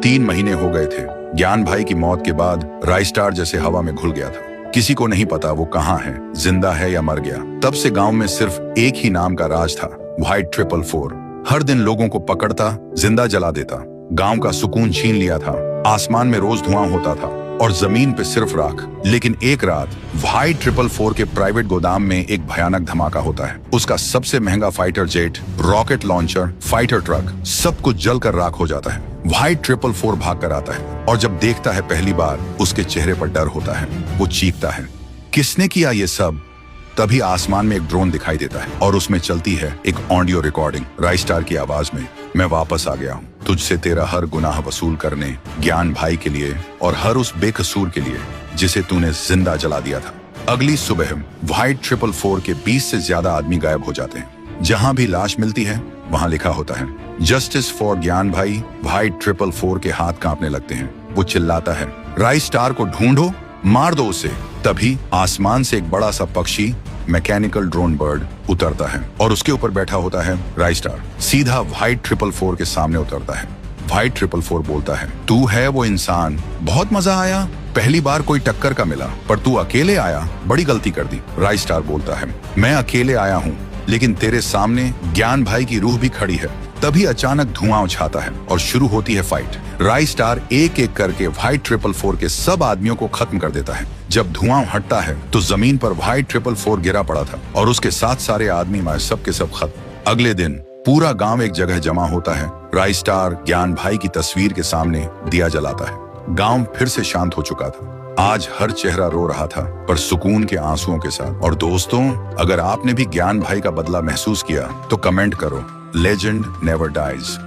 3 महीने हो गए थे। ज्ञान भाई की मौत के बाद राइस्टार जैसे हवा में घुल गया था। किसी को नहीं पता वो कहाँ है, जिंदा है या मर गया। तब से गांव में सिर्फ एक ही नाम का राज था, व्हाइट 444। हर दिन लोगों को पकड़ता, जिंदा जला देता, गांव का सुकून छीन लिया था। आसमान में रोज धुआं होता था और जमीन पे सिर्फ राख। लेकिन एक रात व्हाइट 444 के प्राइवेट गोदाम में एक भयानक धमाका होता है। उसका सबसे महंगा fighter jet, rocket launcher, fighter truck, सब कुछ जलकर राख हो जाता है। व्हाइट 444 भाग कर आता है और जब देखता है पहली बार, उसके चेहरे पर डर होता है। वो चीखता है, किसने किया ये सब? तभी आसमान में एक ड्रोन दिखाई देता है और उसमें चलती है एक ऑडियो रिकॉर्डिंग राइस्टार की आवाज में। मैं वापस आ गया हूँ, तुझसे तेरा हर गुनाह वसूल करने, ज्ञान भाई के लिए और हर उस बेकसूर के लिए जिसे तूने जिंदा जला दिया था। अगली सुबह व्हाइट 444 के 20 से ज्यादा आदमी गायब हो जाते हैं। जहां भी लाश मिलती है वहां लिखा होता है, जस्टिस फॉर ज्ञान भाई। व्हाइट 444 के हाथ कांपने लगते हैं। वो चिल्लाता है, राइस्टार को ढूंढो, मार दो उसे। तभी आसमान से एक बड़ा सा पक्षी, मैकेनिकल ड्रोन बर्ड, उतरता है और उसके ऊपर बैठा होता है राइस्टार। सीधा व्हाइट 444 के सामने उतरता है। व्हाइट 444 बोलता है, तू है वो इंसान, बहुत मजा आया। पहली बार कोई टक्कर का मिला, पर तू अकेले आया, बड़ी गलती कर दी। राइस्टार बोलता है, मैं अकेले आया हूँ, लेकिन तेरे सामने ज्ञान भाई की रूह भी खड़ी है। तभी अचानक धुआं उछाता है और शुरू होती है फाइट। राइस्टार एक एक करके व्हाइट 444 के सब आदमियों को खत्म कर देता है। जब धुआं हटता है तो जमीन पर व्हाइट 444 गिरा पड़ा था और उसके साथ सारे आदमी मारे, सब के सब खत्म। अगले दिन पूरा गांव एक जगह जमा होता है। राइस्टार ज्ञान भाई की तस्वीर के सामने दिया जलाता है। गांव फिर से शांत हो चुका था। आज हर चेहरा रो रहा था, पर सुकून के आंसुओं के साथ। और दोस्तों, अगर आपने भी ज्ञान भाई का बदला महसूस किया तो कमेंट करो। Legend never dies.